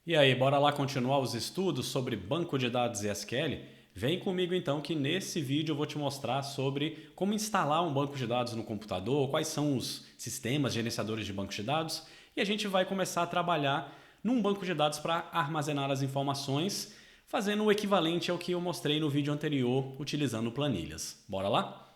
E aí, bora lá continuar os estudos sobre banco de dados e SQL? Vem comigo então que nesse vídeo eu vou te mostrar sobre como instalar um banco de dados no computador, quais são os sistemas gerenciadores de banco de dados e a gente vai começar a trabalhar num banco de dados para armazenar as informações, fazendo o equivalente ao que eu mostrei no vídeo anterior utilizando planilhas. Bora lá?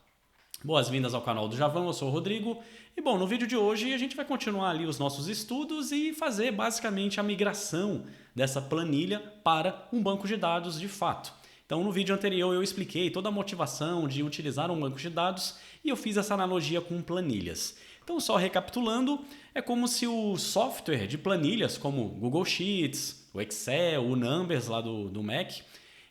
Boas-vindas ao canal do Javão, eu sou o Rodrigo. E bom, no vídeo de hoje a gente vai continuar ali os nossos estudos e fazer basicamente a migração dessa planilha para um banco de dados de fato. Então no vídeo anterior eu expliquei toda a motivação de utilizar um banco de dados e eu fiz essa analogia com planilhas. Então só recapitulando, é como se o software de planilhas como o Google Sheets, o Excel, o Numbers lá do Mac,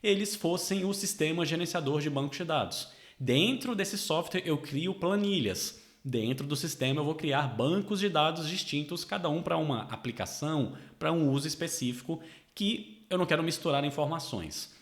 eles fossem o sistema gerenciador de banco de dados. Dentro desse software eu crio planilhas. Dentro do sistema eu vou criar bancos de dados distintos, cada um para uma aplicação, para um uso específico que eu não quero misturar informações.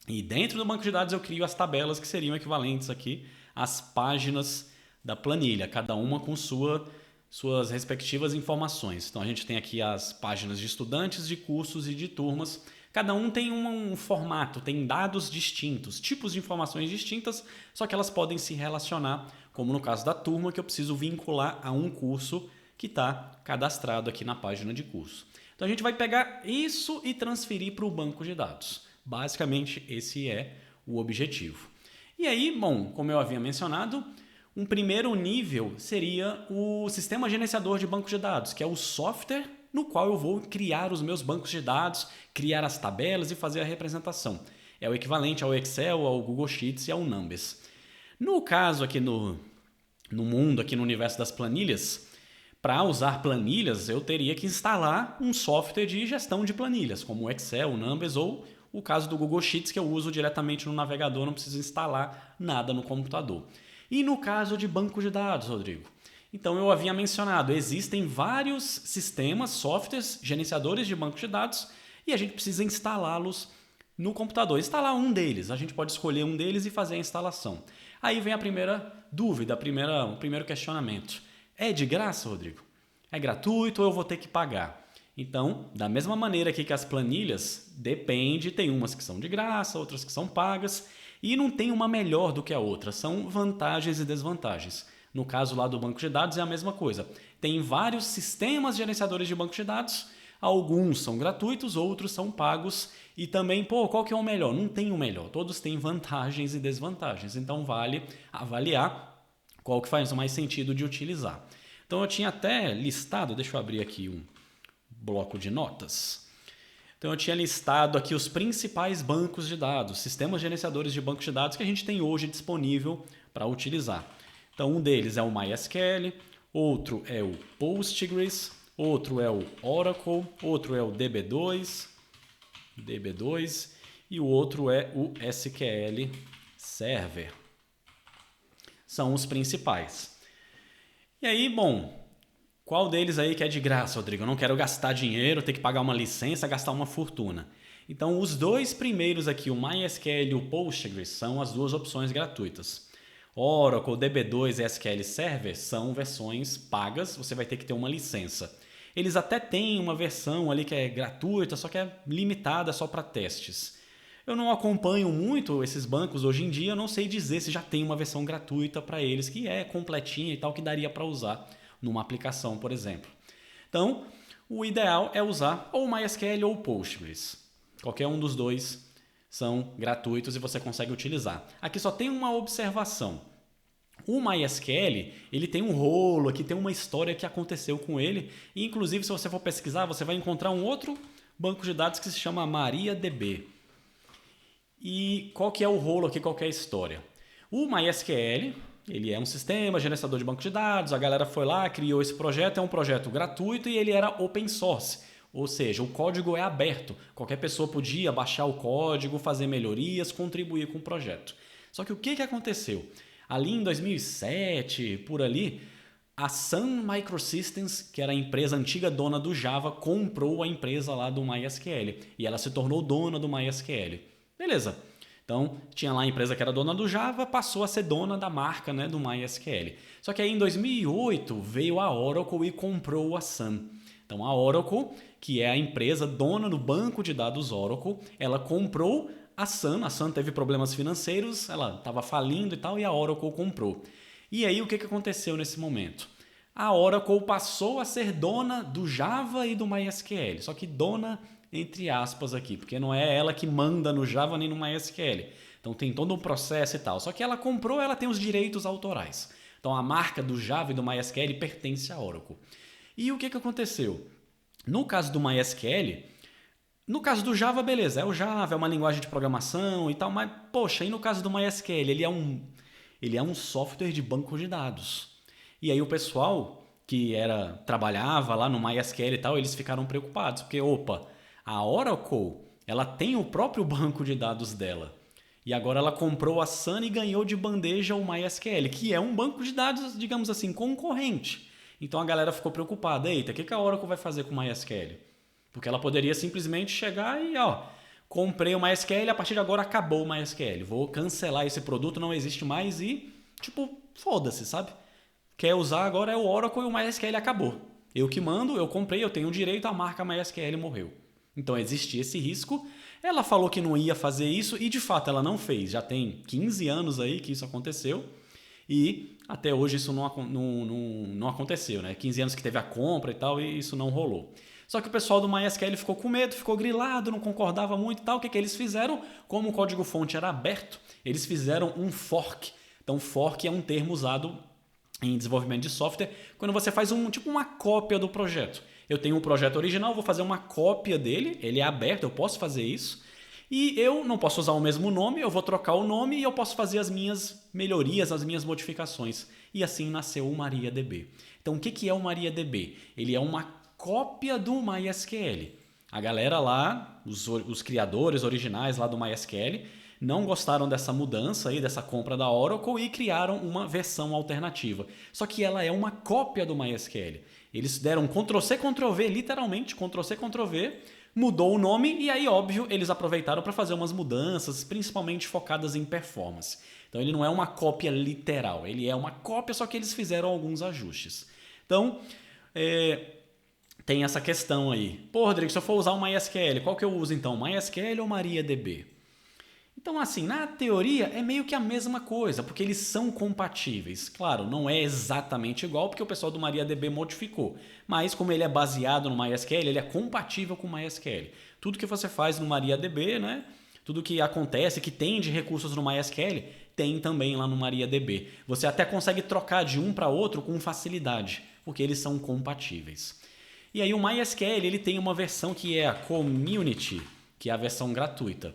E dentro do banco de dados eu crio as tabelas que seriam equivalentes aqui às páginas da planilha, cada uma com suas respectivas informações. Então a gente tem aqui as páginas de estudantes, de cursos e de turmas. Cada um tem um formato, tem dados distintos, tipos de informações distintas, só que elas podem se relacionar, como no caso da turma, que eu preciso vincular a um curso que está cadastrado aqui na página de curso. Então a gente vai pegar isso e transferir para o banco de dados. Basicamente, esse é o objetivo. E aí, bom, como eu havia mencionado, um primeiro nível seria o sistema gerenciador de banco de dados, que é o software no qual eu vou criar os meus bancos de dados, criar as tabelas e fazer a representação. É o equivalente ao Excel, ao Google Sheets e ao Numbers. No caso aqui no mundo, aqui no universo das planilhas, para usar planilhas eu teria que instalar um software de gestão de planilhas, como o Excel, o Numbers ou o caso do Google Sheets que eu uso diretamente no navegador, não preciso instalar nada no computador. E no caso de banco de dados, Rodrigo? Então eu havia mencionado, existem vários sistemas, softwares, gerenciadores de banco de dados e a gente precisa instalá-los no computador. Instalar um deles, a gente pode escolher um deles e fazer a instalação. Aí vem a primeira dúvida, o primeiro questionamento. É de graça, Rodrigo? É gratuito ou eu vou ter que pagar? Então, da mesma maneira aqui que as planilhas, depende, tem umas que são de graça, outras que são pagas e não tem uma melhor do que a outra, são vantagens e desvantagens. No caso lá do banco de dados é a mesma coisa. Tem vários sistemas gerenciadores de banco de dados, alguns são gratuitos, outros são pagos e também, qual que é o melhor? Não tem o melhor, todos têm vantagens e desvantagens, então vale avaliar qual que faz mais sentido de utilizar. Então eu tinha até listado, deixa eu abrir aqui um bloco de notas. Então eu tinha listado aqui os principais bancos de dados, sistemas gerenciadores de bancos de dados que a gente tem hoje disponível para utilizar. Então um deles é o MySQL, outro é o Postgres, outro é o Oracle, outro é o DB2 e o outro é o SQL Server. São os principais. E aí, bom, qual deles aí que é de graça, Rodrigo? Eu não quero gastar dinheiro, ter que pagar uma licença, gastar uma fortuna. Então os dois primeiros aqui, o MySQL e o Postgres, são as duas opções gratuitas. Oracle, DB2 e SQL Server são versões pagas, você vai ter que ter uma licença. Eles até têm uma versão ali que é gratuita, só que é limitada só para testes. Eu não acompanho muito esses bancos hoje em dia, eu não sei dizer se já tem uma versão gratuita para eles, que é completinha e tal, que daria para usar numa aplicação, por exemplo. Então, o ideal é usar ou MySQL ou Postgres. Qualquer um dos dois são gratuitos e você consegue utilizar. Aqui só tem uma observação. O MySQL, ele tem um rolo, aqui tem uma história que aconteceu com ele. E, inclusive, se você for pesquisar, você vai encontrar um outro banco de dados que se chama MariaDB. E qual que é o rolo aqui, qual que é a história? O MySQL, ele é um sistema gerenciador de banco de dados, a galera foi lá, criou esse projeto, é um projeto gratuito e ele era open source. Ou seja, o código é aberto. Qualquer pessoa podia baixar o código, fazer melhorias, contribuir com o projeto. Só que o que aconteceu? Ali em 2007, por ali, a Sun Microsystems, que era a empresa antiga dona do Java, comprou a empresa lá do MySQL. E ela se tornou dona do MySQL. Beleza. Então, tinha lá a empresa que era dona do Java, passou a ser dona da marca, né, do MySQL. Só que aí em 2008 veio a Oracle e comprou a Sun. Então a Oracle, que é a empresa dona do banco de dados Oracle, ela comprou a Sun teve problemas financeiros, ela estava falindo e tal, e a Oracle comprou. E aí o que aconteceu nesse momento? A Oracle passou a ser dona do Java e do MySQL, só que dona entre aspas aqui, porque não é ela que manda no Java nem no MySQL. Então tem todo um processo e tal. Só que ela comprou, ela tem os direitos autorais. Então a marca do Java e do MySQL pertence à Oracle. E o que aconteceu? No caso do MySQL, no caso do Java, beleza, é o Java, é uma linguagem de programação e tal, mas, poxa, e no caso do MySQL, ele é um software de banco de dados. E aí o pessoal que trabalhava lá no MySQL e tal, eles ficaram preocupados, porque, opa, a Oracle, ela tem o próprio banco de dados dela. E agora ela comprou a Sun e ganhou de bandeja o MySQL, que é um banco de dados, digamos assim, concorrente. Então a galera ficou preocupada, eita, o que a Oracle vai fazer com o MySQL? Porque ela poderia simplesmente chegar e, comprei o MySQL, a partir de agora acabou o MySQL. Vou cancelar esse produto, não existe mais e, foda-se, sabe? Quer usar agora é o Oracle e o MySQL acabou. Eu que mando, eu comprei, eu tenho direito, a marca MySQL morreu. Então existia esse risco. Ela falou que não ia fazer isso e de fato ela não fez. Já tem 15 anos aí que isso aconteceu e até hoje isso não aconteceu, né? 15 anos que teve a compra e tal e isso não rolou. Só que o pessoal do MySQL ficou com medo, ficou grilado, não concordava muito e tal. O que eles fizeram? Como o código-fonte era aberto, eles fizeram um fork. Então, fork é um termo usado em desenvolvimento de software quando você faz uma cópia do projeto. Eu tenho um projeto original, vou fazer uma cópia dele, ele é aberto, eu posso fazer isso. E eu não posso usar o mesmo nome, eu vou trocar o nome e eu posso fazer as minhas melhorias, as minhas modificações. E assim nasceu o MariaDB. Então, o que é o MariaDB? Ele é uma cópia do MySQL. A galera lá, os criadores originais lá do MySQL, não gostaram dessa mudança aí, dessa compra da Oracle e criaram uma versão alternativa. Só que ela é uma cópia do MySQL. Eles deram Ctrl+C, Ctrl+V, literalmente Ctrl+C, Ctrl+V, mudou o nome e aí, óbvio, eles aproveitaram para fazer umas mudanças, principalmente focadas em performance. Então ele não é uma cópia literal, ele é uma cópia, só que eles fizeram alguns ajustes. Então, tem essa questão aí. Pô, Rodrigo, se eu for usar o MySQL, qual que eu uso então? MySQL ou MariaDB? Então, assim, na teoria é meio que a mesma coisa, porque eles são compatíveis. Claro, não é exatamente igual, porque o pessoal do MariaDB modificou. Mas como ele é baseado no MySQL, ele é compatível com o MySQL. Tudo que você faz no MariaDB, né? Tudo que acontece, que tem de recursos no MySQL, tem também lá no MariaDB. Você até consegue trocar de um para outro com facilidade, porque eles são compatíveis. E aí o MySQL ele tem uma versão que é a Community, que é a versão gratuita.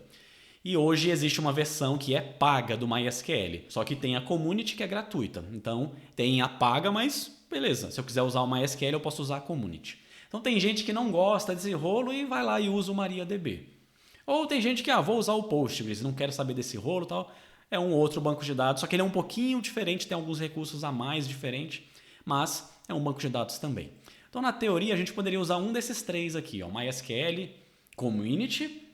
E hoje existe uma versão que é paga do MySQL, só que tem a Community que é gratuita. Então tem a paga, mas beleza, se eu quiser usar o MySQL eu posso usar a Community. Então tem gente que não gosta desse rolo e vai lá e usa o MariaDB. Ou tem gente que, vou usar o Postgres, não quero saber desse rolo e tal. É um outro banco de dados, só que ele é um pouquinho diferente, tem alguns recursos a mais diferente, mas é um banco de dados também. Então, na teoria, a gente poderia usar um desses três aqui, MySQL, Community,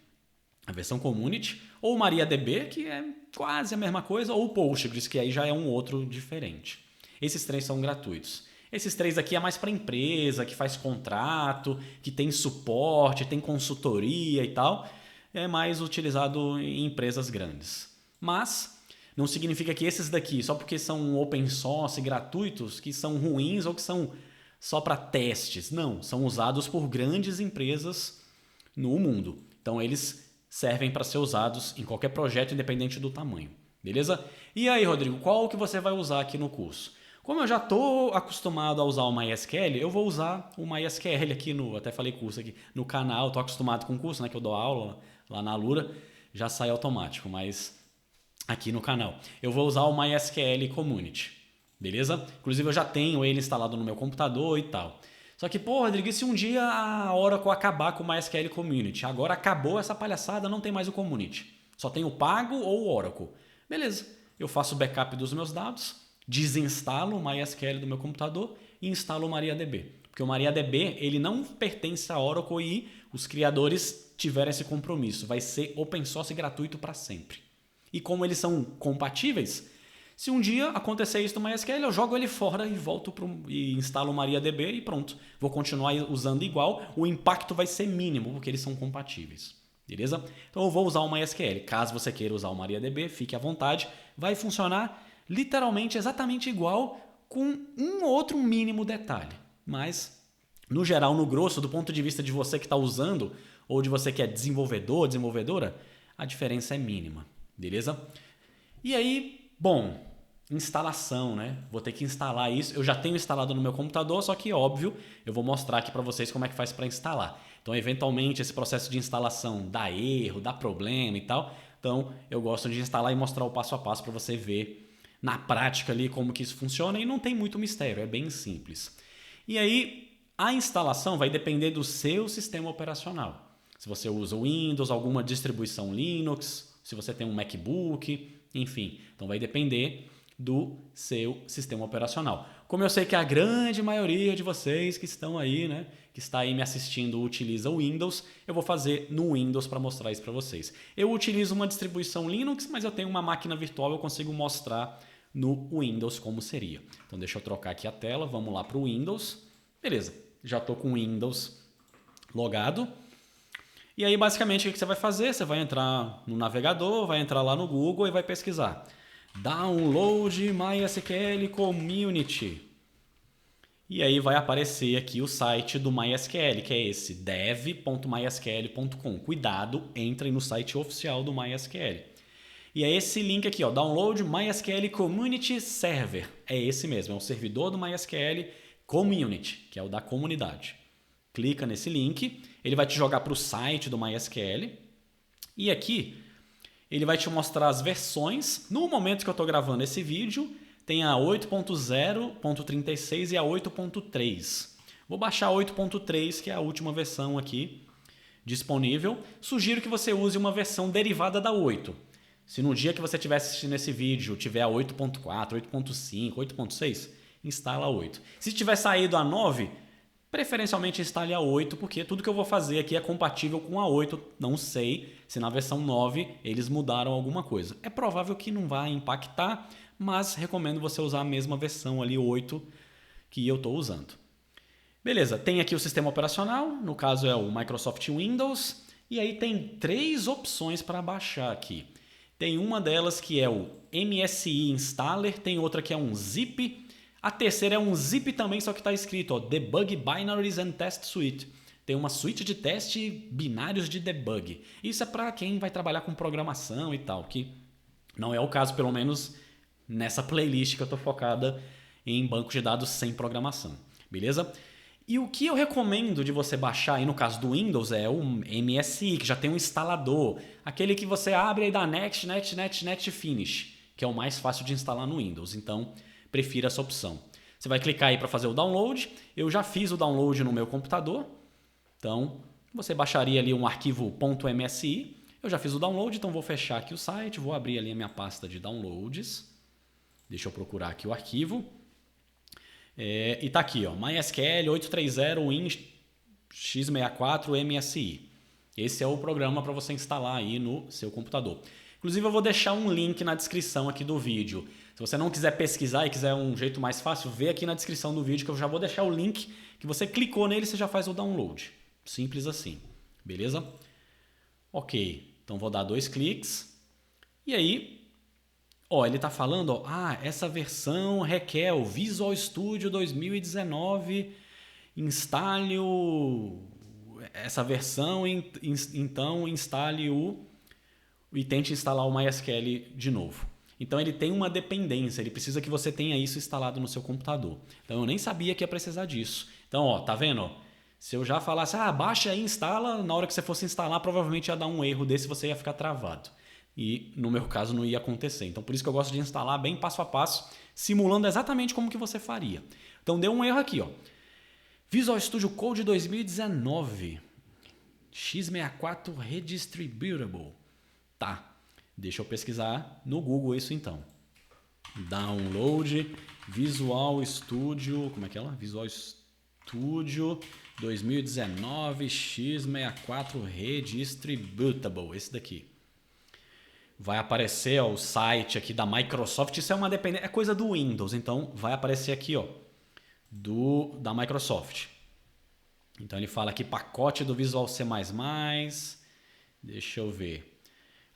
a versão Community, ou MariaDB, que é quase a mesma coisa, ou Postgres, que aí já é um outro diferente. Esses três são gratuitos. Esses três aqui é mais para empresa, que faz contrato, que tem suporte, tem consultoria e tal. É mais utilizado em empresas grandes. Mas não significa que esses daqui, só porque são open source gratuitos, que são ruins ou que são só para testes. Não, são usados por grandes empresas no mundo. Então eles servem para ser usados em qualquer projeto, independente do tamanho. Beleza? E aí, Rodrigo, qual que você vai usar aqui no curso? Como eu já estou acostumado a usar o MySQL, eu vou usar o MySQL aqui até falei curso aqui, no canal. Estou acostumado com o curso, né, que eu dou aula lá na Alura, já sai automático, mas aqui no canal. Eu vou usar o MySQL Community, beleza? Inclusive eu já tenho ele instalado no meu computador e tal. Só que, Rodrigo, e se um dia a Oracle acabar com o MySQL Community? Agora acabou essa palhaçada, não tem mais o Community. Só tem o pago ou o Oracle. Beleza, eu faço o backup dos meus dados, desinstalo o MySQL do meu computador e instalo o MariaDB. Porque o MariaDB ele não pertence à Oracle e os criadores tiveram esse compromisso. Vai ser open source e gratuito para sempre. E como eles são compatíveis, Se um dia acontecer isso no MySQL, eu jogo ele fora e volto e instalo o MariaDB e pronto. Vou continuar usando igual, o impacto vai ser mínimo, porque eles são compatíveis. Beleza? Então eu vou usar o MySQL. Caso você queira usar o MariaDB, fique à vontade. Vai funcionar literalmente exatamente igual, com um ou outro mínimo detalhe. Mas, no geral, no grosso, do ponto de vista de você que está usando, ou de você que é desenvolvedor, desenvolvedora, a diferença é mínima. Beleza? E aí, bom, instalação, né? Vou ter que instalar isso. Eu já tenho instalado no meu computador, só que, óbvio, eu vou mostrar aqui para vocês como é que faz para instalar. Então, eventualmente, esse processo de instalação dá erro, dá problema e tal. Então, eu gosto de instalar e mostrar o passo a passo para você ver na prática ali como que isso funciona, e não tem muito mistério, é bem simples. E aí, a instalação vai depender do seu sistema operacional. Se você usa o Windows, alguma distribuição Linux, se você tem um MacBook, enfim. Então vai depender do seu sistema operacional. Como eu sei que a grande maioria de vocês que estão aí, né, que está aí me assistindo, utiliza o Windows, eu vou fazer no Windows para mostrar isso para vocês. Eu utilizo uma distribuição Linux, mas eu tenho uma máquina virtual, eu consigo mostrar no Windows como seria. Então deixa eu trocar aqui a tela, vamos lá para o Windows. Beleza, já estou com o Windows logado. E aí, basicamente, o que você vai fazer? Você vai entrar no navegador, vai entrar lá no Google e vai pesquisar. Download MySQL Community. E aí vai aparecer aqui o site do MySQL, que é esse, dev.mysql.com. Cuidado, entrem no site oficial do MySQL. E é esse link aqui, ó, Download MySQL Community Server. É esse mesmo, é o servidor do MySQL Community, que é o da comunidade. Clica nesse link, ele vai te jogar para o site do MySQL. E aqui ele vai te mostrar as versões. No momento que eu estou gravando esse vídeo, tem a 8.0.36 e a 8.3. Vou baixar a 8.3, que é a última versão aqui disponível. Sugiro que você use uma versão derivada da 8. Se no dia que você estiver assistindo esse vídeo tiver a 8.4, 8.5, 8.6, instala a 8. Se tiver saído a 9, preferencialmente instale a 8, porque tudo que eu vou fazer aqui é compatível com a 8. Não sei se na versão 9 eles mudaram alguma coisa. É provável que não vá impactar, mas recomendo você usar a mesma versão ali, 8, que eu estou usando. Beleza, tem aqui o sistema operacional, no caso é o Microsoft Windows, e aí tem 3 opções para baixar aqui. Tem uma delas que é o MSI Installer, tem outra que é um zip. A terceira é um zip também, só que está escrito ó, Debug Binaries and Test Suite. Tem uma suíte de teste binários de debug. Isso é para quem vai trabalhar com programação e tal, que não é o caso, pelo menos nessa playlist que eu estou focada em bancos de dados sem programação. Beleza? E o que eu recomendo de você baixar aí no caso do Windows é o MSI, que já tem um instalador. Aquele que você abre e dá Next, Finish, que é o mais fácil de instalar no Windows. Então, prefira essa opção. Você vai clicar aí para fazer o download. Eu já fiz o download no meu computador. Então, você baixaria ali um arquivo .msi. Eu já fiz o download, então vou fechar aqui o site. Vou abrir ali a minha pasta de downloads. Deixa eu procurar aqui o arquivo. E tá aqui, ó, MySQL 830 Win x64 MSI. Esse é o programa para você instalar aí no seu computador. Inclusive eu vou deixar um link na descrição aqui do vídeo. Se você não quiser pesquisar e quiser um jeito mais fácil, vê aqui na descrição do vídeo que eu já vou deixar o link que você clicou nele e você já faz o download. Simples assim, beleza? Ok, então vou dar 2 cliques e aí, ó, ele está falando, ó, essa versão requer o Visual Studio 2019, instale essa versão, então instale e tente instalar o MySQL de novo. Então ele tem uma dependência, ele precisa que você tenha isso instalado no seu computador. Então eu nem sabia que ia precisar disso. Então, ó, tá vendo? Se eu já falasse, baixa aí, instala, na hora que você fosse instalar, provavelmente ia dar um erro desse e você ia ficar travado. E no meu caso não ia acontecer. Então por isso que eu gosto de instalar bem passo a passo, simulando exatamente como que você faria. Então deu um erro aqui, ó. Visual Studio Code 2019. x64 Redistributable. Tá. Deixa eu pesquisar no Google isso então. Download Visual Studio, como é que é lá? Visual Studio 2019 x64 Redistributable, esse daqui. vai aparecer ó, o site aqui da Microsoft. Isso é uma dependência, é coisa do Windows, então vai aparecer aqui ó, da Microsoft. Então ele fala aqui pacote do Visual C++, deixa eu ver.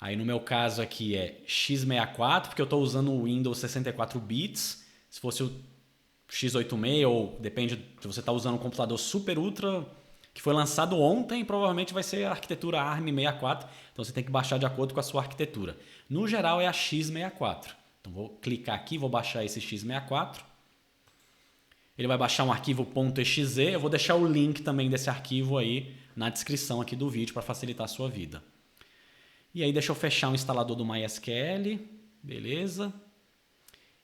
Aí no meu caso aqui é x64, porque eu estou usando o Windows 64 bits. Se fosse o x86 ou depende se você está usando um computador super ultra que foi lançado ontem, provavelmente vai ser a arquitetura ARM64, então você tem que baixar de acordo com a sua arquitetura. No geral é a x64. Então vou clicar aqui, vou baixar esse x64. Ele vai baixar um arquivo .exe, eu vou deixar o link também desse arquivo aí na descrição aqui do vídeo para facilitar a sua vida. E aí deixa eu fechar o instalador do MySQL, beleza?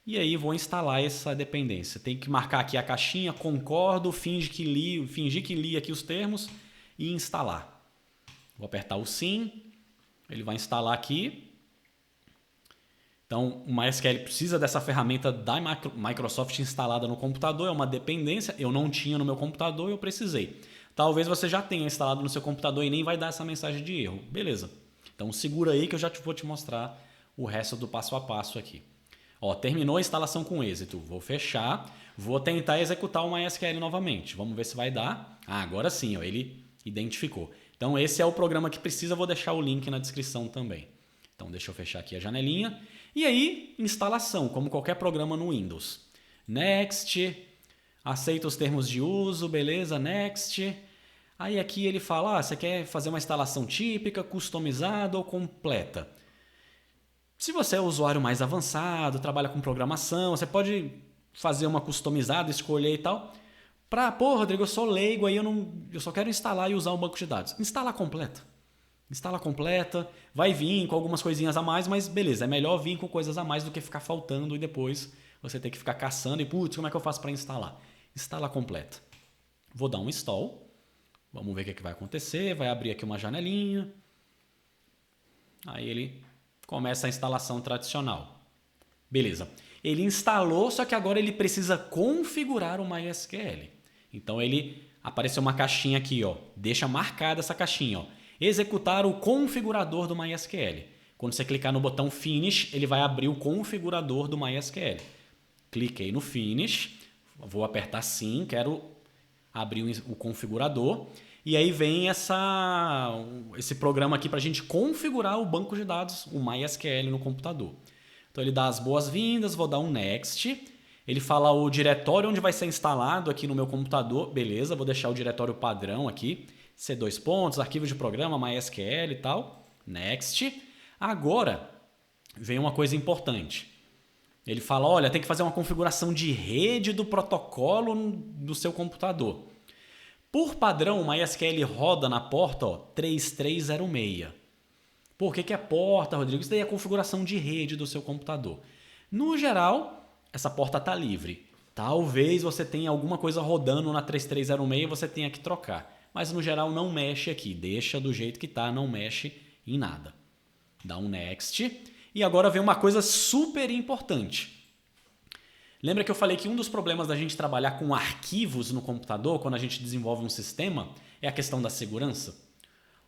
E aí vou instalar essa dependência. Tem que marcar aqui a caixinha, concordo, fingir que li aqui os termos e instalar. Vou apertar o sim, ele vai instalar aqui. Então o MySQL precisa dessa ferramenta da Microsoft instalada no computador, é uma dependência, eu não tinha no meu computador e eu precisei. Talvez você já tenha instalado no seu computador e nem vai dar essa mensagem de erro. Beleza. Então segura aí que eu já vou te mostrar o resto do passo a passo aqui. Ó, terminou a instalação com êxito. Vou fechar. Vou tentar executar o MySQL novamente. Vamos ver se vai dar. Ah, agora sim, ó, ele identificou. Então esse é o programa que precisa. Vou deixar o link na descrição também. Então deixa eu fechar aqui a janelinha. E aí, instalação, como qualquer programa no Windows. Next. Aceita os termos de uso. Beleza, next. Aí aqui ele fala, você quer fazer uma instalação típica, customizada ou completa? Se você é um usuário mais avançado, trabalha com programação, você pode fazer uma customizada, escolher e tal. Pô, Rodrigo, eu sou leigo, aí eu só quero instalar e usar um banco de dados. Instala completa. Instala completa, vai vir com algumas coisinhas a mais, mas beleza, é melhor vir com coisas a mais do que ficar faltando e depois você ter que ficar caçando e, putz, como é que eu faço para instalar? Instala completa. Vou dar um install. Vamos ver o que vai acontecer. Vai abrir aqui uma janelinha. Aí ele começa a instalação tradicional. Beleza. Ele instalou, só que agora ele precisa configurar o MySQL. Então ele apareceu uma caixinha aqui, ó. Deixa marcada essa caixinha, ó. Executar o configurador do MySQL. Quando você clicar no botão Finish, ele vai abrir o configurador do MySQL. Cliquei no Finish. Vou apertar Sim, quero abrir o configurador. E aí vem esse programa aqui para a gente configurar o banco de dados, o MySQL no computador. Então ele dá as boas-vindas, vou dar um Next. Ele fala o diretório onde vai ser instalado aqui no meu computador. Beleza, vou deixar o diretório padrão aqui. C2 arquivo de programa, MySQL e tal. Next. Agora vem uma coisa importante. Ele fala, olha, tem que fazer uma configuração de rede do protocolo do seu computador. Por padrão, o MySQL roda na porta ó, 3306. Por que é porta, Rodrigo? Isso daí é a configuração de rede do seu computador. No geral, essa porta está livre. Talvez você tenha alguma coisa rodando na 3306 e você tenha que trocar. Mas no geral não mexe aqui. Deixa do jeito que está, não mexe em nada. Dá um Next. E agora vem uma coisa super importante. Lembra que eu falei que um dos problemas da gente trabalhar com arquivos no computador, quando a gente desenvolve um sistema, é a questão da segurança?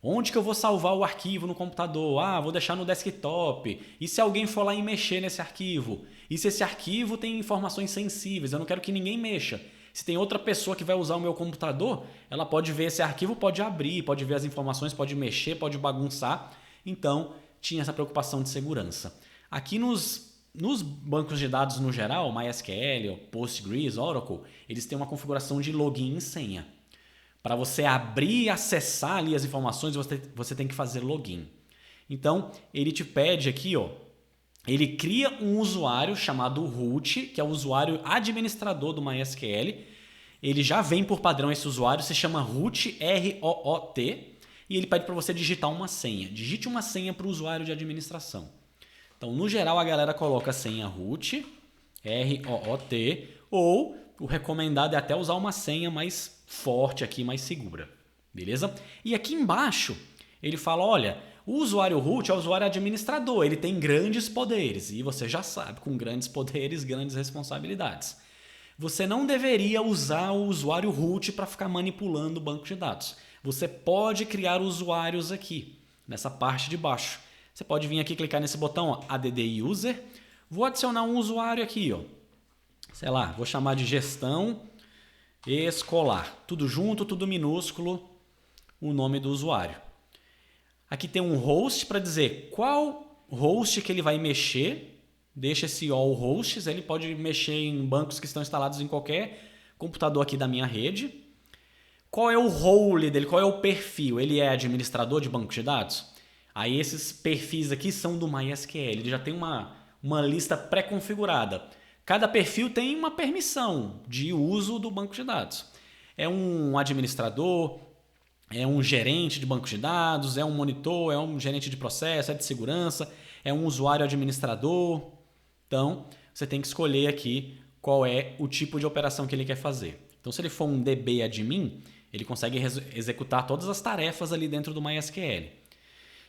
Onde que eu vou salvar o arquivo no computador? Ah, vou deixar no desktop. E se alguém for lá e mexer nesse arquivo? E se esse arquivo tem informações sensíveis? Eu não quero que ninguém mexa. Se tem outra pessoa que vai usar o meu computador, ela pode ver esse arquivo, pode abrir, pode ver as informações, pode mexer, pode bagunçar. Então, tinha essa preocupação de segurança. Aqui nos bancos de dados no geral, MySQL, Postgres, Oracle, eles têm uma configuração de login e senha. Para você abrir e acessar ali as informações, você tem que fazer login. Então, ele te pede aqui, ó, ele cria um usuário chamado root, que é o usuário administrador do MySQL. Ele já vem por padrão esse usuário, se chama root, R-O-O-T, e ele pede para você digitar uma senha. Digite uma senha para o usuário de administração. Então, no geral, a galera coloca a senha root, R-O-O-T, ou o recomendado é até usar uma senha mais forte aqui, mais segura. Beleza? E aqui embaixo, ele fala, olha, o usuário root é o usuário administrador, ele tem grandes poderes. E você já sabe, com grandes poderes, grandes responsabilidades. Você não deveria usar o usuário root para ficar manipulando o banco de dados. Você pode criar usuários aqui, nessa parte de baixo. Você pode vir aqui clicar nesse botão, ó, add user. Vou adicionar um usuário aqui, ó. Sei lá, vou chamar de gestão escolar. Tudo junto, tudo minúsculo, o nome do usuário. Aqui tem um host para dizer qual host que ele vai mexer. Deixa esse all hosts, ele pode mexer em bancos que estão instalados em qualquer computador aqui da minha rede. Qual é o role dele, qual é o perfil? Ele é administrador de banco de dados? Aí esses perfis aqui são do MySQL, ele já tem uma lista pré-configurada. Cada perfil tem uma permissão de uso do banco de dados. É um administrador, é um gerente de banco de dados, é um monitor, é um gerente de processo, é de segurança, é um usuário administrador. Então, você tem que escolher aqui qual é o tipo de operação que ele quer fazer. Então, se ele for um DB admin, ele consegue executar todas as tarefas ali dentro do MySQL.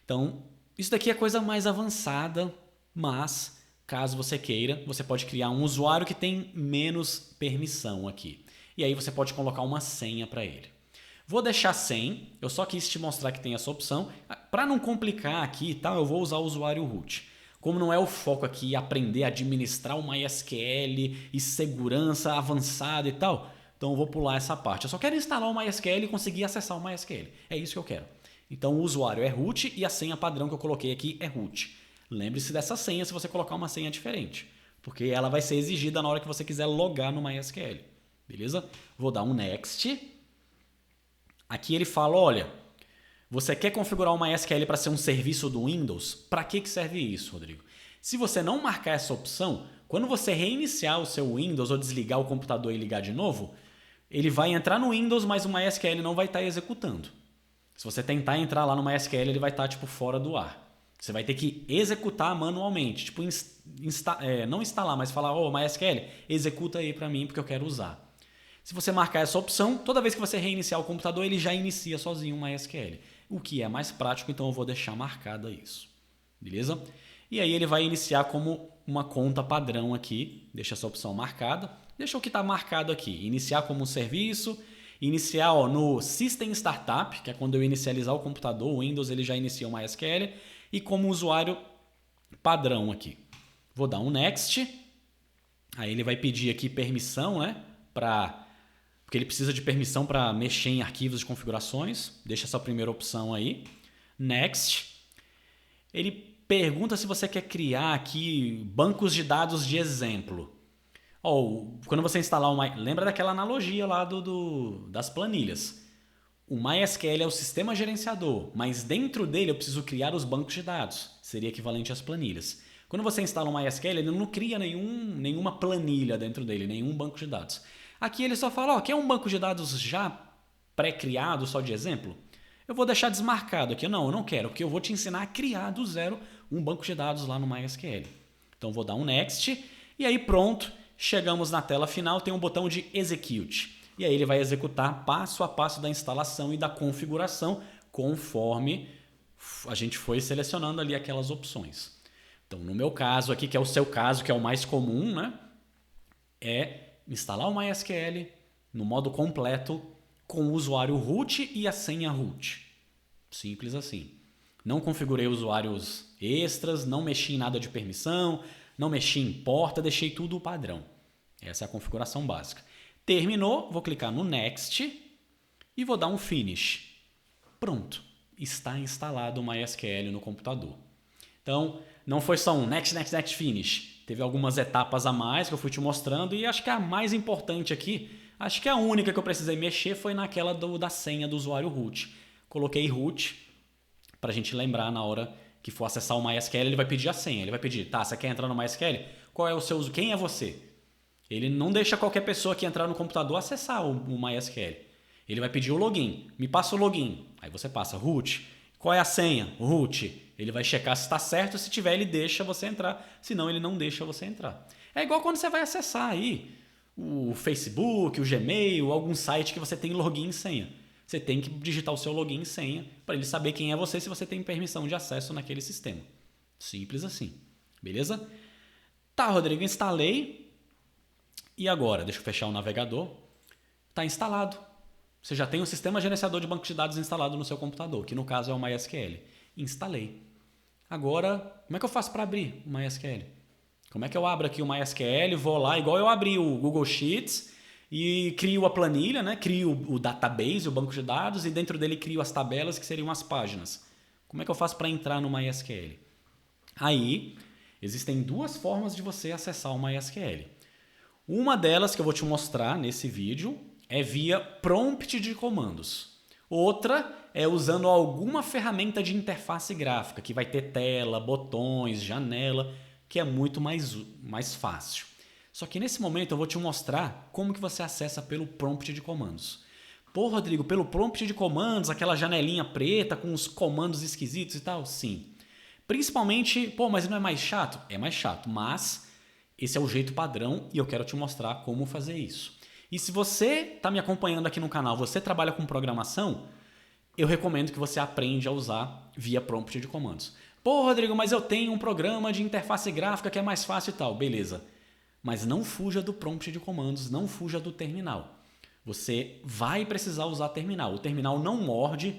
Então, isso daqui é coisa mais avançada, mas caso você queira, você pode criar um usuário que tem menos permissão aqui. E aí você pode colocar uma senha para ele. Vou deixar sem, eu só quis te mostrar que tem essa opção. Para não complicar aqui, tá, eu vou usar o usuário root. Como não é o foco aqui aprender a administrar o MySQL e segurança avançada e tal, então eu vou pular essa parte. Eu só quero instalar o MySQL e conseguir acessar o MySQL. É isso que eu quero. Então o usuário é root e a senha padrão que eu coloquei aqui é root. Lembre-se dessa senha se você colocar uma senha diferente, porque ela vai ser exigida na hora que você quiser logar no MySQL. Beleza? Vou dar um next. Aqui ele fala, olha, você quer configurar o MySQL para ser um serviço do Windows? Para que serve isso, Rodrigo? Se você não marcar essa opção, quando você reiniciar o seu Windows ou desligar o computador e ligar de novo, ele vai entrar no Windows, mas o MySQL não vai estar executando. Se você tentar entrar lá no MySQL, ele vai estar tipo fora do ar. Você vai ter que executar manualmente, tipo não instalar, mas falar, MySQL, executa aí para mim porque eu quero usar. Se você marcar essa opção, toda vez que você reiniciar o computador, ele já inicia sozinho o MySQL. O que é mais prático, então eu vou deixar marcado isso. Beleza? E aí ele vai iniciar como uma conta padrão aqui. Deixa essa opção marcada. Deixa o que está marcado aqui. Iniciar como um serviço. Iniciar no System Startup, que é quando eu inicializar o computador, o Windows ele já inicia o MySQL. E como usuário padrão aqui. Vou dar um Next. Aí ele vai pedir aqui permissão, né? Porque ele precisa de permissão para mexer em arquivos de configurações. Deixa essa primeira opção aí. Next. Ele pergunta se você quer criar aqui bancos de dados de exemplo. Quando você instalar lembra daquela analogia lá das planilhas. O MySQL é o sistema gerenciador, mas dentro dele eu preciso criar os bancos de dados. Seria equivalente às planilhas. Quando você instala o MySQL, ele não cria nenhuma planilha dentro dele, nenhum banco de dados. Aqui ele só fala, quer um banco de dados já pré-criado, só de exemplo? Eu vou deixar desmarcado aqui. Não, eu não quero, porque eu vou te ensinar a criar do zero um banco de dados lá no MySQL. Então vou dar um Next e aí pronto, chegamos na tela final, tem um botão de Execute. E aí ele vai executar passo a passo da instalação e da configuração conforme a gente foi selecionando ali aquelas opções. Então no meu caso aqui, que é o seu caso, que é o mais comum, né? É instalar o MySQL no modo completo com o usuário root e a senha root. Simples assim. Não configurei usuários extras, não mexi em nada de permissão, não mexi em porta, deixei tudo padrão. Essa é a configuração básica. Terminou, vou clicar no Next e vou dar um Finish. Pronto, está instalado o MySQL no computador. Então, não foi só um Next, Next, Next, Finish. Teve algumas etapas a mais que eu fui te mostrando e acho que a mais importante aqui, acho que a única que eu precisei mexer foi naquela da senha do usuário root. Coloquei root para a gente lembrar na hora que for acessar o MySQL, ele vai pedir a senha. Ele vai pedir, tá, você quer entrar no MySQL? Qual é o seu uso? Quem é você? Ele não deixa qualquer pessoa que entrar no computador acessar o MySQL. Ele vai pedir o login. Me passa o login. Aí você passa root. Qual é a senha? Root. Ele vai checar se está certo, se tiver ele deixa você entrar, senão ele não deixa você entrar. É igual quando você vai acessar aí o Facebook, o Gmail, algum site que você tem login e senha. Você tem que digitar o seu login e senha para ele saber quem é você se você tem permissão de acesso naquele sistema. Simples assim. Beleza? Tá, Rodrigo, instalei. E agora? Deixa eu fechar o navegador. Está instalado. Você já tem um sistema gerenciador de banco de dados instalado no seu computador, que no caso é o MySQL. Instalei. Agora, como é que eu faço para abrir o MySQL? Como é que eu abro aqui o MySQL, vou lá, igual eu abri o Google Sheets e crio a planilha, né? Crio o database, o banco de dados, e dentro dele crio as tabelas que seriam as páginas. Como é que eu faço para entrar no MySQL? Aí, existem duas formas de você acessar o MySQL. Uma delas que eu vou te mostrar nesse vídeo é via prompt de comandos. Outra é usando alguma ferramenta de interface gráfica, que vai ter tela, botões, janela, que é muito mais fácil. Só que nesse momento eu vou te mostrar como que você acessa pelo prompt de comandos. Pô, Rodrigo, pelo prompt de comandos, aquela janelinha preta com os comandos esquisitos e tal? Sim. Principalmente, pô, mas não é mais chato? É mais chato, mas esse é o jeito padrão e eu quero te mostrar como fazer isso. E se você está me acompanhando aqui no canal, você trabalha com programação, eu recomendo que você aprenda a usar via prompt de comandos. Pô, Rodrigo, mas eu tenho um programa de interface gráfica que é mais fácil e tal. Beleza. Mas não fuja do prompt de comandos, não fuja do terminal. Você vai precisar usar terminal. O terminal não morde,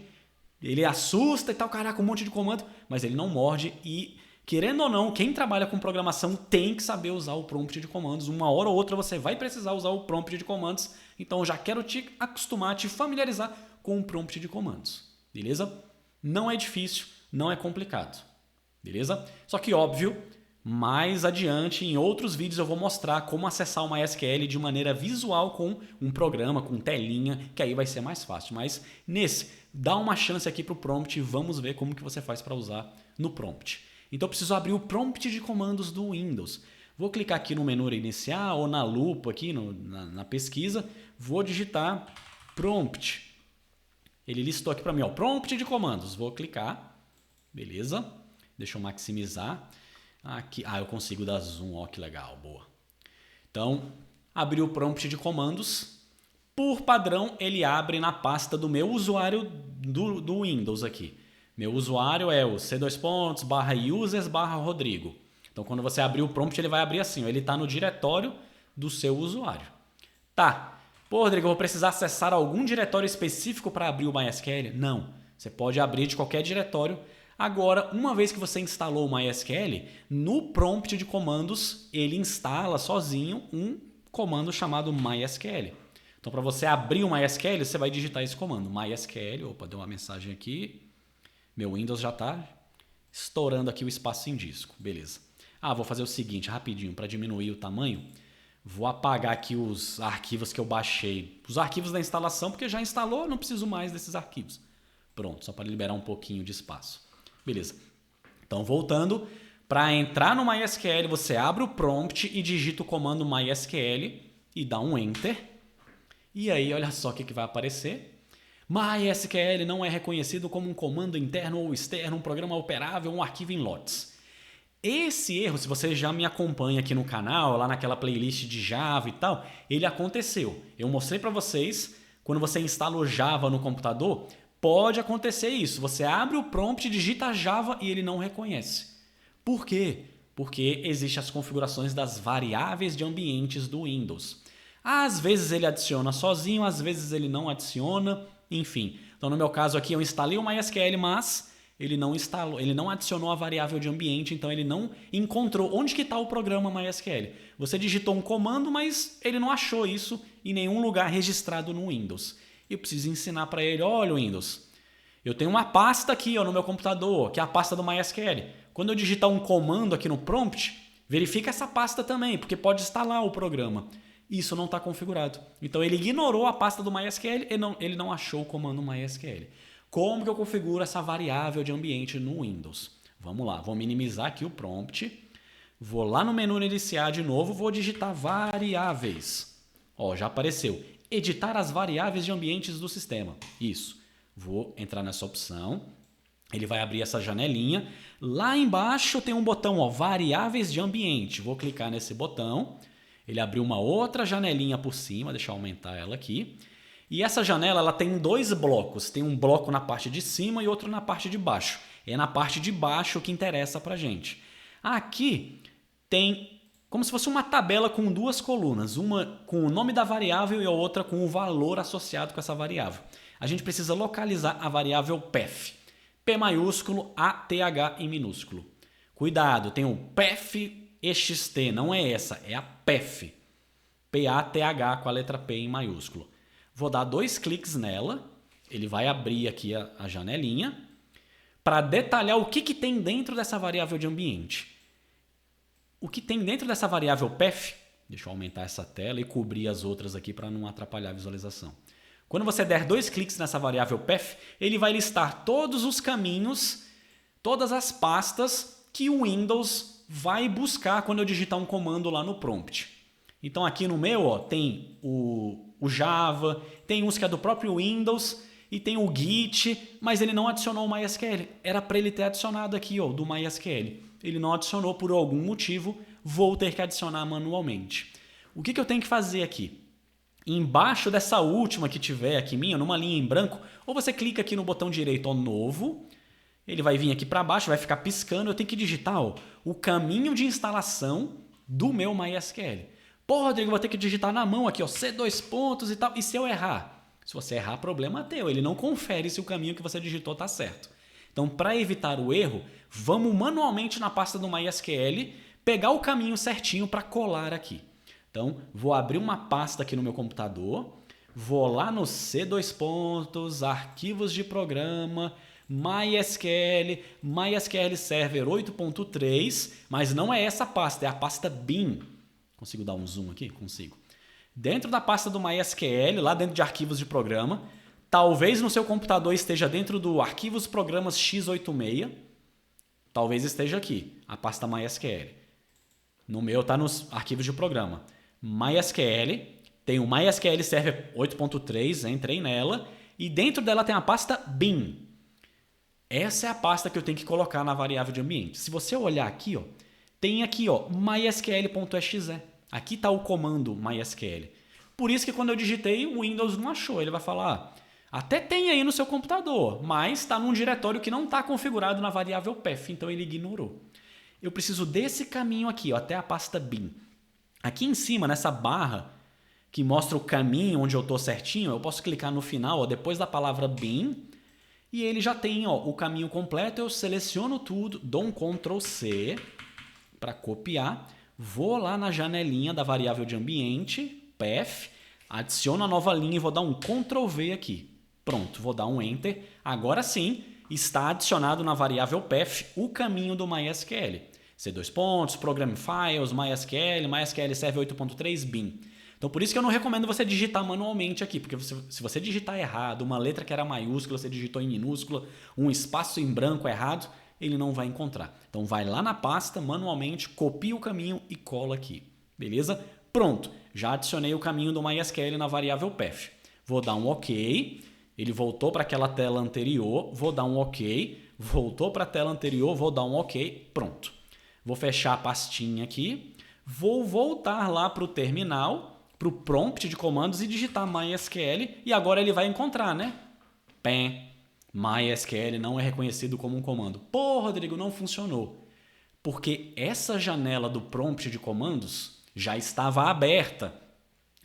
ele assusta e tal, caraca, um monte de comando, mas ele não morde e, querendo ou não, quem trabalha com programação tem que saber usar o prompt de comandos. Uma hora ou outra você vai precisar usar o prompt de comandos, então eu já quero te acostumar, te familiarizar com o prompt de comandos, beleza? Não é difícil, não é complicado, beleza? Só que, óbvio, mais adiante, em outros vídeos, eu vou mostrar como acessar o MySQL de maneira visual com um programa, com telinha, que aí vai ser mais fácil. Mas nesse, dá uma chance aqui para o prompt e vamos ver como que você faz para usar no prompt. Então eu preciso abrir o prompt de comandos do Windows. Vou clicar aqui no menu iniciar ou na lupa aqui na pesquisa, vou digitar prompt. Ele listou aqui para mim, ó, prompt de comandos. Vou clicar, beleza? Deixa eu maximizar. Aqui, eu consigo dar zoom, ó, que legal, boa. Então, abri o prompt de comandos. Por padrão, ele abre na pasta do meu usuário do Windows aqui. Meu usuário é o c:/users/Rodrigo. Então, quando você abrir o prompt, ele vai abrir assim, ó, ele está no diretório do seu usuário. Tá. Pô, Rodrigo, eu vou precisar acessar algum diretório específico para abrir o MySQL? Não. Você pode abrir de qualquer diretório. Agora, uma vez que você instalou o MySQL, no prompt de comandos, ele instala sozinho um comando chamado MySQL. Então, para você abrir o MySQL, você vai digitar esse comando, MySQL. Opa, deu uma mensagem aqui. Meu Windows já está estourando aqui o espaço em disco. Beleza. Vou fazer o seguinte, rapidinho, para diminuir o tamanho. Vou apagar aqui os arquivos que eu baixei. Os arquivos da instalação, porque já instalou, não preciso mais desses arquivos. Pronto, só para liberar um pouquinho de espaço. Beleza. Então, voltando, para entrar no MySQL, você abre o prompt e digita o comando MySQL e dá um Enter. E aí, olha só o que vai aparecer. MySQL não é reconhecido como um comando interno ou externo, um programa operável, um arquivo em lotes. Esse erro, se você já me acompanha aqui no canal, lá naquela playlist de Java e tal, ele aconteceu. Eu mostrei para vocês, quando você instala o Java no computador, pode acontecer isso. Você abre o prompt, digita Java e ele não reconhece. Por quê? Porque existem as configurações das variáveis de ambientes do Windows. Às vezes ele adiciona sozinho, às vezes ele não adiciona, enfim. Então no meu caso aqui eu instalei o MySQL, mas ele não adicionou a variável de ambiente, então ele não encontrou onde que está o programa MySQL. Você digitou um comando, mas ele não achou isso em nenhum lugar registrado no Windows. Eu preciso ensinar para ele, olha Windows, eu tenho uma pasta aqui no meu computador, que é a pasta do MySQL. Quando eu digitar um comando aqui no prompt, verifica essa pasta também, porque pode instalar o programa. Isso não está configurado. Então ele ignorou a pasta do MySQL e ele não achou o comando MySQL. Como que eu configuro essa variável de ambiente no Windows? Vamos lá, vou minimizar aqui o prompt. Vou lá no menu iniciar de novo, vou digitar variáveis. Ó, já apareceu. Editar as variáveis de ambientes do sistema. Isso. Vou entrar nessa opção. Ele vai abrir essa janelinha. Lá embaixo tem um botão, ó, variáveis de ambiente. Vou clicar nesse botão. Ele abriu uma outra janelinha por cima. Deixa eu aumentar ela aqui. E essa janela ela tem dois blocos. Tem um bloco na parte de cima e outro na parte de baixo. É na parte de baixo que interessa pra gente. Aqui tem como se fosse uma tabela com duas colunas, uma com o nome da variável e a outra com o valor associado com essa variável. A gente precisa localizar a variável path. P maiúsculo, ATH em minúsculo. Cuidado, tem o PEF-EXT, não é essa, é a PEF. P-A-T-H com a letra P em maiúsculo. Vou dar 2 cliques nela, ele vai abrir aqui a janelinha, para detalhar o que tem dentro dessa variável de ambiente. O que tem dentro dessa variável PEF, deixa eu aumentar essa tela e cobrir as outras aqui para não atrapalhar a visualização. Quando você der 2 cliques nessa variável PEF, ele vai listar todos os caminhos, todas as pastas que o Windows vai buscar quando eu digitar um comando lá no prompt. Então aqui no meu ó, tem o Java, tem uns que é do próprio Windows e tem o Git, mas ele não adicionou o MySQL. Era para ele ter adicionado aqui ó, do MySQL. Ele não adicionou por algum motivo, vou ter que adicionar manualmente. O que eu tenho que fazer aqui? Embaixo dessa última que tiver aqui minha, numa linha em branco, ou você clica aqui no botão direito, ó, novo, ele vai vir aqui para baixo, vai ficar piscando, eu tenho que digitar ó, o caminho de instalação do meu MySQL. Pô, Rodrigo, eu vou ter que digitar na mão aqui, ó, C2 pontos e tal, e se eu errar? Se você errar, problema teu, ele não confere se o caminho que você digitou está certo. Então, para evitar o erro, vamos manualmente na pasta do MySQL, pegar o caminho certinho para colar aqui. Então, vou abrir uma pasta aqui no meu computador, vou lá no C2 pontos, arquivos de programa, MySQL, MySQL Server 8.3, mas não é essa pasta, é a pasta bin. Consigo dar um zoom aqui? Consigo. Dentro da pasta do MySQL, lá dentro de arquivos de programa, talvez no seu computador esteja dentro do arquivos programas x86, talvez esteja aqui, a pasta MySQL. No meu está nos arquivos de programa. MySQL, tem o MySQL Server 8.3, entrei nela, e dentro dela tem a pasta bin. Essa é a pasta que eu tenho que colocar na variável de ambiente. Se você olhar aqui, ó, tem aqui ó, mysql.exe. Aqui está o comando MySQL. Por isso que quando eu digitei, o Windows não achou. Ele vai falar, até tem aí no seu computador, mas está num diretório que não está configurado na variável PEF, então ele ignorou. Eu preciso desse caminho aqui, ó, até a pasta bin. Aqui em cima, nessa barra, que mostra o caminho onde eu estou certinho, eu posso clicar no final, ó, depois da palavra bin, e ele já tem ó, o caminho completo. Eu seleciono tudo, dou um Ctrl C para copiar, vou lá na janelinha da variável de ambiente, PEF, adiciono a nova linha e vou dar um Ctrl V aqui. Pronto, vou dar um Enter. Agora sim, está adicionado na variável PEF o caminho do MySQL. C2 pontos, Program Files, MySQL, MySQL Server 8.3, bin. Então por isso que eu não recomendo você digitar manualmente aqui, porque se você digitar errado, uma letra que era maiúscula, você digitou em minúscula, um espaço em branco errado, ele não vai encontrar. Então vai lá na pasta, manualmente, copia o caminho e cola aqui. Beleza? Pronto, já adicionei o caminho do MySQL na variável PEF. Vou dar um OK, ele voltou para aquela tela anterior, vou dar um OK, voltou para a tela anterior, vou dar um OK, pronto. Vou fechar a pastinha aqui, vou voltar lá para o terminal, para o prompt de comandos e digitar MySQL e agora ele vai encontrar, né? Pé. MySQL não é reconhecido como um comando. Pô, Rodrigo, não funcionou. Porque essa janela do prompt de comandos já estava aberta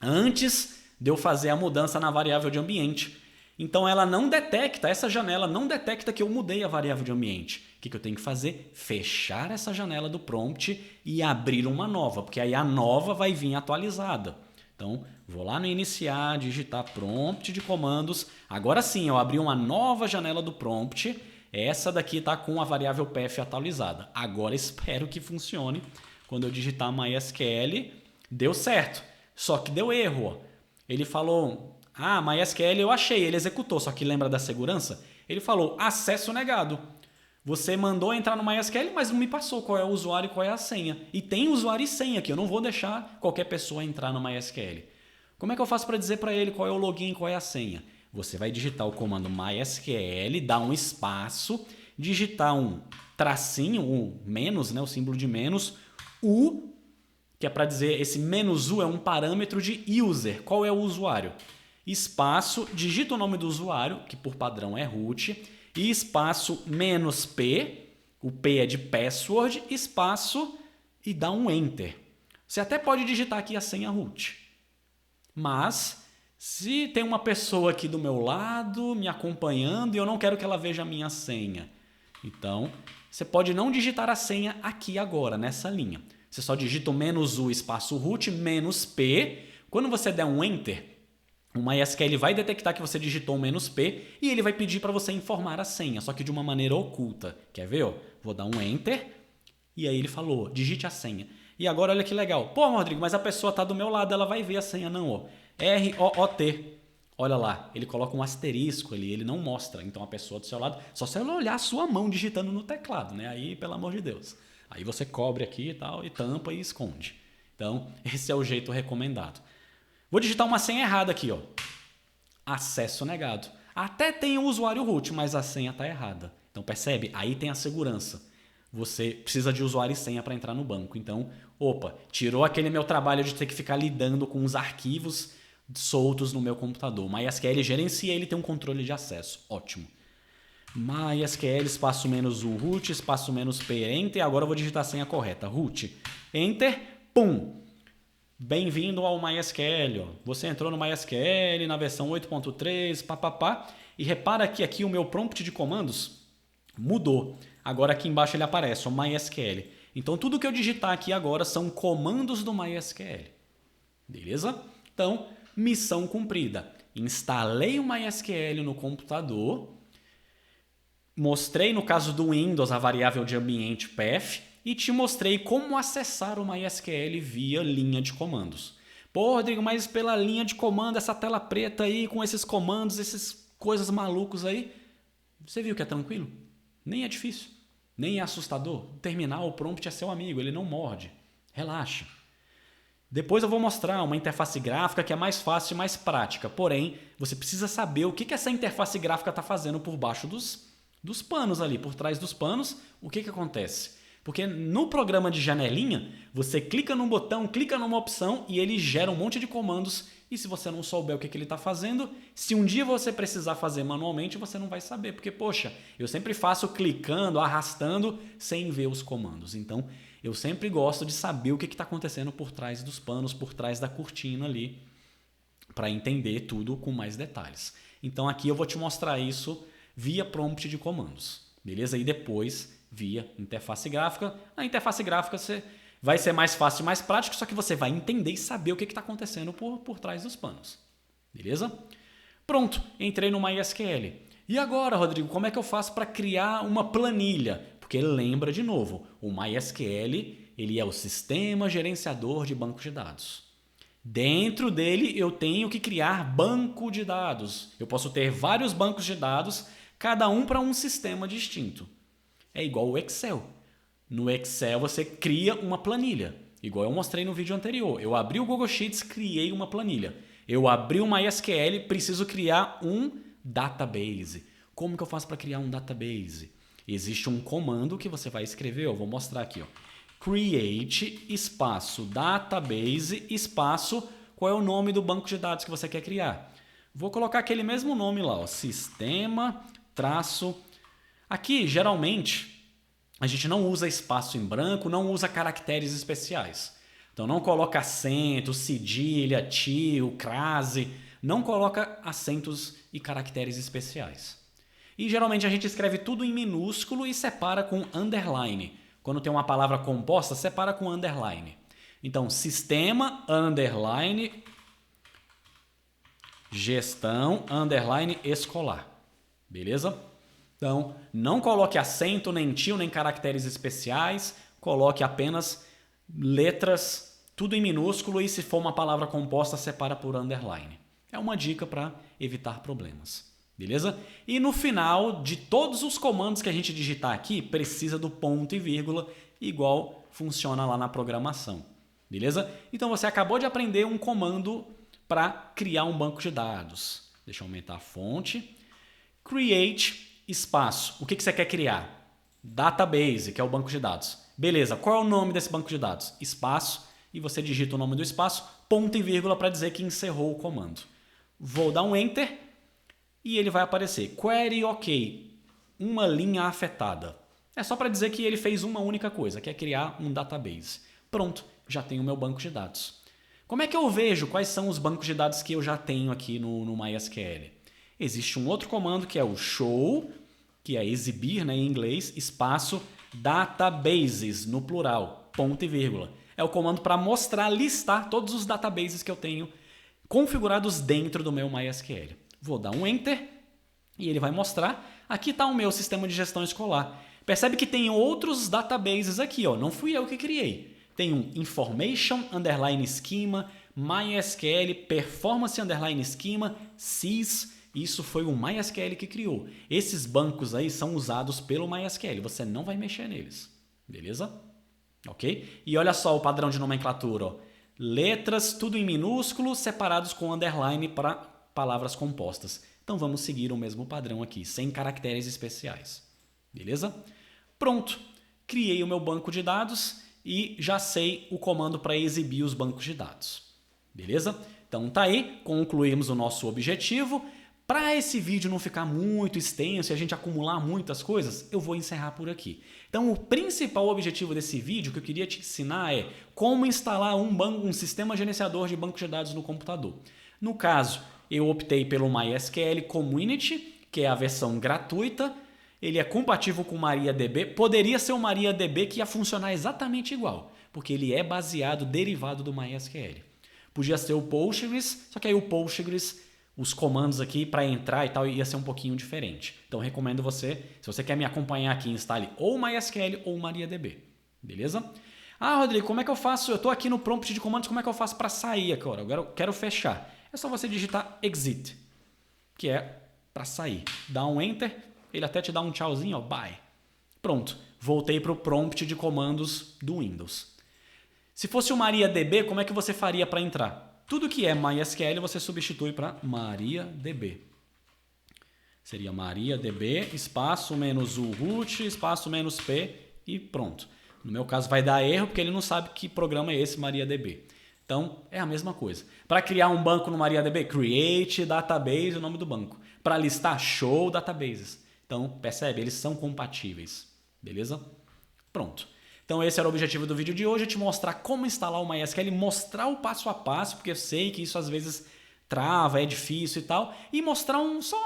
antes de eu fazer a mudança na variável de ambiente. Então ela não detecta, essa janela não detecta que eu mudei a variável de ambiente. O que eu tenho que fazer? Fechar essa janela do prompt e abrir uma nova, porque aí a nova vai vir atualizada. Então, vou lá no iniciar, digitar prompt de comandos. Agora sim, eu abri uma nova janela do prompt. Essa daqui está com a variável PEF atualizada. Agora espero que funcione. Quando eu digitar MySQL, deu certo. Só que deu erro. Ó. Ele falou, MySQL eu achei, ele executou. Só que lembra da segurança? Ele falou, acesso negado. Você mandou entrar no MySQL, mas não me passou qual é o usuário e qual é a senha. E tem usuário e senha aqui, eu não vou deixar qualquer pessoa entrar no MySQL. Como é que eu faço para dizer para ele qual é o login e qual é a senha? Você vai digitar o comando MySQL, dar um espaço, digitar um tracinho, um menos, né, o símbolo de menos, U, que é para dizer, esse menos U é um parâmetro de user. Qual é o usuário? Espaço, digita o nome do usuário, que por padrão é root, e espaço menos P, o P é de password, espaço e dá um Enter. Você até pode digitar aqui a senha root. Mas, se tem uma pessoa aqui do meu lado me acompanhando e eu não quero que ela veja a minha senha, Então, você pode não digitar a senha aqui agora, nessa linha. Você só digita o "-u", espaço root, "-p". Quando você der um Enter, o MySQL vai detectar que você digitou um "-p" e ele vai pedir para você informar a senha, só que de uma maneira oculta. Quer ver? Ó? Vou dar um Enter e aí ele falou, digite a senha. E agora olha que legal. Pô, Rodrigo, mas a pessoa está do meu lado, ela vai ver a senha. Não, ó. ROOT. Olha lá, ele coloca um asterisco ali, ele não mostra. Então a pessoa do seu lado, só se ela olhar a sua mão digitando no teclado, né? Aí, pelo amor de Deus. Aí você cobre aqui e tal, e tampa e esconde. Então, esse é o jeito recomendado. Vou digitar uma senha errada aqui, ó. Acesso negado. Até tem o usuário root, mas a senha está errada. Então percebe? Aí tem a segurança. Você precisa de usuário e senha para entrar no banco. Então, opa, tirou aquele meu trabalho de ter que ficar lidando com os arquivos soltos no meu computador. MySQL gerencia, ele tem um controle de acesso. Ótimo. MySQL espaço "-u", root, espaço "-p", enter. Agora eu vou digitar a senha correta. Root, enter, pum. Bem-vindo ao MySQL. Ó. Você entrou no MySQL na versão 8.3, papapá. E repara que aqui o meu prompt de comandos mudou. Agora aqui embaixo ele aparece, o MySQL. Então tudo que eu digitar aqui agora são comandos do MySQL. Beleza? Então, missão cumprida. Instalei o MySQL no computador. Mostrei no caso do Windows a variável de ambiente path. E te mostrei como acessar o MySQL via linha de comandos. Pô, Rodrigo, mas pela linha de comando, essa tela preta aí, com esses comandos, essas coisas malucos aí, você viu que é tranquilo? Nem é difícil, nem é assustador. O terminal, o prompt é seu amigo, ele não morde. Relaxa. Depois eu vou mostrar uma interface gráfica que é mais fácil e mais prática. Porém, você precisa saber o que essa interface gráfica está fazendo por baixo dos panos ali, por trás dos panos. O que acontece? Porque no programa de janelinha, você clica num botão, clica numa opção e ele gera um monte de comandos. E se você não souber o que ele está fazendo, se um dia você precisar fazer manualmente, você não vai saber. Porque, poxa, eu sempre faço clicando, arrastando, sem ver os comandos. Então, eu sempre gosto de saber o que está acontecendo por trás dos panos, por trás da cortina ali, para entender tudo com mais detalhes. Então, aqui eu vou te mostrar isso via prompt de comandos. Beleza? E depois via interface gráfica. A interface gráfica vai ser mais fácil e mais prático, só que você vai entender e saber o que está acontecendo por trás dos panos. Beleza? Pronto, entrei no MySQL. E agora, Rodrigo, como é que eu faço para criar uma planilha? Porque lembra de novo, o MySQL ele é o sistema gerenciador de bancos de dados. Dentro dele eu tenho que criar banco de dados. Eu posso ter vários bancos de dados, cada um para um sistema distinto. É igual o Excel. No Excel você cria uma planilha, igual eu mostrei no vídeo anterior. Eu abri o Google Sheets, criei uma planilha. Eu abri o MySQL, preciso criar um database. Como que eu faço para criar um database? Existe um comando que você vai escrever, eu vou mostrar aqui. Ó. Create, espaço, database, espaço, qual é o nome do banco de dados que você quer criar. Vou colocar aquele mesmo nome lá, ó, sistema, traço. Aqui, geralmente, a gente não usa espaço em branco, não usa caracteres especiais. Então, não coloca acento, cedilha, tio, crase. Não coloca acentos e caracteres especiais. E, geralmente, a gente escreve tudo em minúsculo e separa com underline. Quando tem uma palavra composta, separa com underline. Então, sistema, underline, gestão, underline, escolar. Beleza? Então, não coloque acento, nem tio, nem caracteres especiais. Coloque apenas letras, tudo em minúsculo. E se for uma palavra composta, separa por underline. É uma dica para evitar problemas. Beleza? E no final de todos os comandos que a gente digitar aqui, precisa do ponto e vírgula, igual funciona lá na programação. Beleza? Então, você acabou de aprender um comando para criar um banco de dados. Deixa eu aumentar a fonte. Create, espaço. O que você quer criar? Database, que é o banco de dados. Beleza, qual é o nome desse banco de dados? Espaço, e você digita o nome do espaço, ponto e vírgula para dizer que encerrou o comando. Vou dar um Enter e ele vai aparecer. Query OK, uma linha afetada. É só para dizer que ele fez uma única coisa, que é criar um database. Pronto, já tenho o meu banco de dados. Como é que eu vejo quais são os bancos de dados que eu já tenho aqui no MySQL? Existe um outro comando que é o show que é exibir, né, em inglês, espaço databases, no plural, ponto e vírgula. É o comando para mostrar, listar todos os databases que eu tenho configurados dentro do meu MySQL. Vou dar um Enter e ele vai mostrar. Aqui está o meu sistema de gestão escolar. Percebe que tem outros databases aqui, ó. Não fui eu que criei. Tem um Information _ Schema, MySQL, Performance _ Schema, SYS. Isso foi o MySQL que criou. Esses bancos aí são usados pelo MySQL. Você não vai mexer neles. Beleza? Ok? E olha só o padrão de nomenclatura, ó. Letras, tudo em minúsculo, separados com underline para palavras compostas. Então vamos seguir o mesmo padrão aqui, sem caracteres especiais. Beleza? Pronto. Criei o meu banco de dados e já sei o comando para exibir os bancos de dados. Beleza? Então tá aí, concluímos o nosso objetivo. Para esse vídeo não ficar muito extenso e a gente acumular muitas coisas, eu vou encerrar por aqui. Então o principal objetivo desse vídeo que eu queria te ensinar é como instalar um sistema gerenciador de banco de dados no computador. No caso, eu optei pelo MySQL Community, que é a versão gratuita. Ele é compatível com o MariaDB. Poderia ser o MariaDB que ia funcionar exatamente igual, porque ele é baseado, derivado do MySQL. Podia ser o Postgres, só que aí o Postgres, os comandos aqui para entrar e tal ia ser um pouquinho diferente. Então recomendo você, se você quer me acompanhar aqui, instale ou o MySQL ou o MariaDB. Beleza? Ah, Rodrigo, como é que eu faço? Eu estou aqui no prompt de comandos, como é que eu faço para sair agora? Agora eu quero fechar. É só você digitar exit, que é para sair. Dá um enter, ele até te dá um tchauzinho, ó, bye. Pronto, voltei para o prompt de comandos do Windows. Se fosse o MariaDB, como é que você faria para entrar? Tudo que é MySQL você substitui para MariaDB. Seria MariaDB, espaço menos o root, espaço menos P e pronto. No meu caso vai dar erro porque ele não sabe que programa é esse MariaDB. Então é a mesma coisa. Para criar um banco no MariaDB, create database, o nome do banco. Para listar, show databases. Então percebe, eles são compatíveis. Beleza? Pronto. Então esse era o objetivo do vídeo de hoje, te mostrar como instalar o MySQL, mostrar o passo a passo, porque eu sei que isso às vezes trava, é difícil e tal, e mostrar só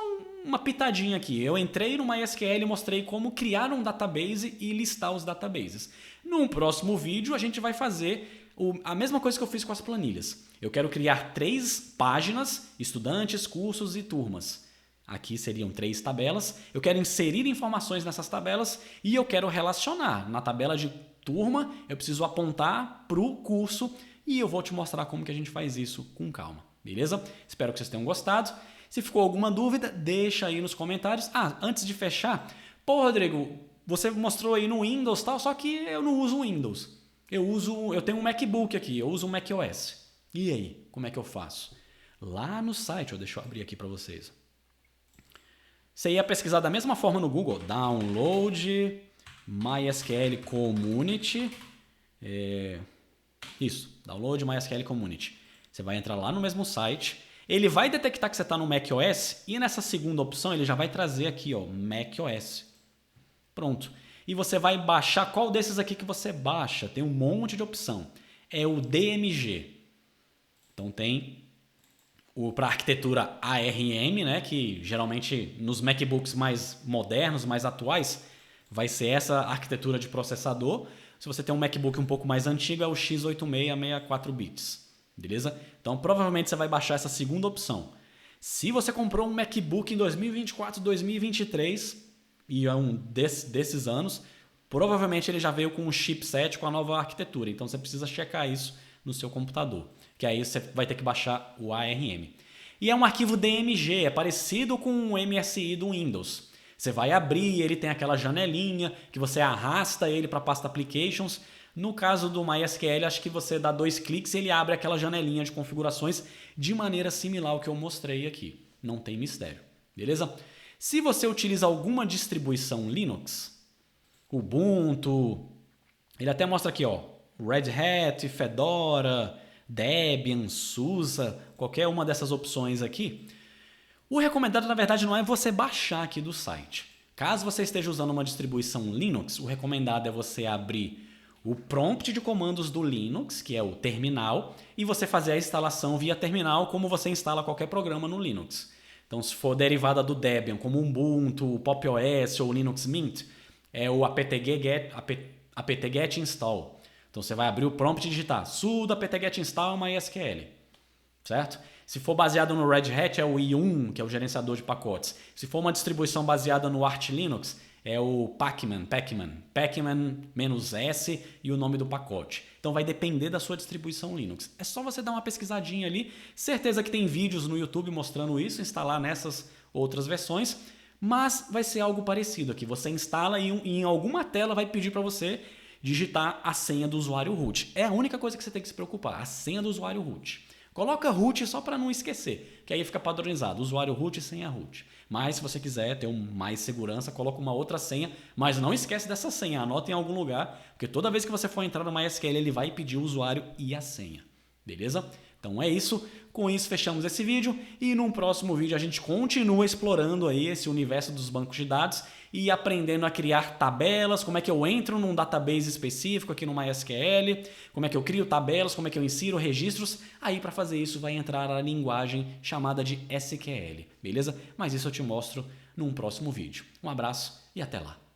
uma pitadinha aqui. Eu entrei no MySQL e mostrei como criar um database e listar os databases. Num próximo vídeo a gente vai fazer a mesma coisa que eu fiz com as planilhas. Eu quero criar 3 páginas, estudantes, cursos e turmas. Aqui seriam 3 tabelas. Eu quero inserir informações nessas tabelas e eu quero relacionar. Na tabela de turma, eu preciso apontar para o curso e eu vou te mostrar como que a gente faz isso com calma. Beleza? Espero que vocês tenham gostado. Se ficou alguma dúvida, deixa aí nos comentários. Ah, antes de fechar, pô, Rodrigo, você mostrou aí no Windows e tal, só que eu não uso o Windows. Eu tenho um MacBook aqui, eu uso o macOS. E aí, como é que eu faço? Lá no site, deixa eu abrir aqui para vocês. Você ia pesquisar da mesma forma no Google, download MySQL Community. Isso, download MySQL Community. Você vai entrar lá no mesmo site. Ele vai detectar que você está no macOS e nessa segunda opção ele já vai trazer aqui, ó, macOS. Pronto. E você vai baixar qual desses aqui que você baixa. Tem um monte de opção. É o DMG. Então tem para arquitetura ARM, né, que geralmente nos MacBooks mais modernos, mais atuais, vai ser essa arquitetura de processador. Se você tem um MacBook um pouco mais antigo, é o x86 64 bits. Beleza? Então provavelmente você vai baixar essa segunda opção. Se você comprou um MacBook em 2024, 2023 e é um desses anos, provavelmente ele já veio com um chipset com a nova arquitetura. Então você precisa checar isso no seu computador, que aí você vai ter que baixar o ARM. E é um arquivo DMG, é parecido com o MSI do Windows. Você vai abrir, ele tem aquela janelinha que você arrasta ele para a pasta Applications. No caso do MySQL, acho que você dá 2 cliques e ele abre aquela janelinha de configurações de maneira similar ao que eu mostrei aqui. Não tem mistério, beleza? Se você utiliza alguma distribuição Linux, Ubuntu, ele até mostra aqui, ó, Red Hat, Fedora, Debian, SUSE, qualquer uma dessas opções aqui. O recomendado, na verdade, não é você baixar aqui do site. Caso você esteja usando uma distribuição Linux, o recomendado é você abrir o prompt de comandos do Linux, que é o terminal, e você fazer a instalação via terminal, como você instala qualquer programa no Linux. Então, se for derivada do Debian, como Ubuntu, Pop! OS ou Linux Mint, é o apt-get install. Então, você vai abrir o prompt e digitar sudo apt-get install MySQL, certo? Se for baseado no Red Hat, é o i1, que é o gerenciador de pacotes. Se for uma distribuição baseada no Arch Linux, é o Pacman -S e o nome do pacote. Então vai depender da sua distribuição Linux. É só você dar uma pesquisadinha ali. Certeza que tem vídeos no YouTube mostrando isso, instalar nessas outras versões, mas vai ser algo parecido aqui. Você instala e em alguma tela vai pedir para você digitar a senha do usuário root. É a única coisa que você tem que se preocupar, a senha do usuário root. Coloca root só para não esquecer, que aí fica padronizado, usuário root e senha root. Mas se você quiser ter mais segurança, coloca uma outra senha, mas não esquece dessa senha, anota em algum lugar, porque toda vez que você for entrar no MySQL, ele vai pedir o usuário e a senha, beleza? Então é isso, com isso fechamos esse vídeo e num próximo vídeo a gente continua explorando aí esse universo dos bancos de dados e aprendendo a criar tabelas, como é que eu entro num database específico aqui no MySQL, como é que eu crio tabelas, como é que eu insiro registros. Aí para fazer isso vai entrar a linguagem chamada de SQL, beleza? Mas isso eu te mostro num próximo vídeo. Um abraço e até lá.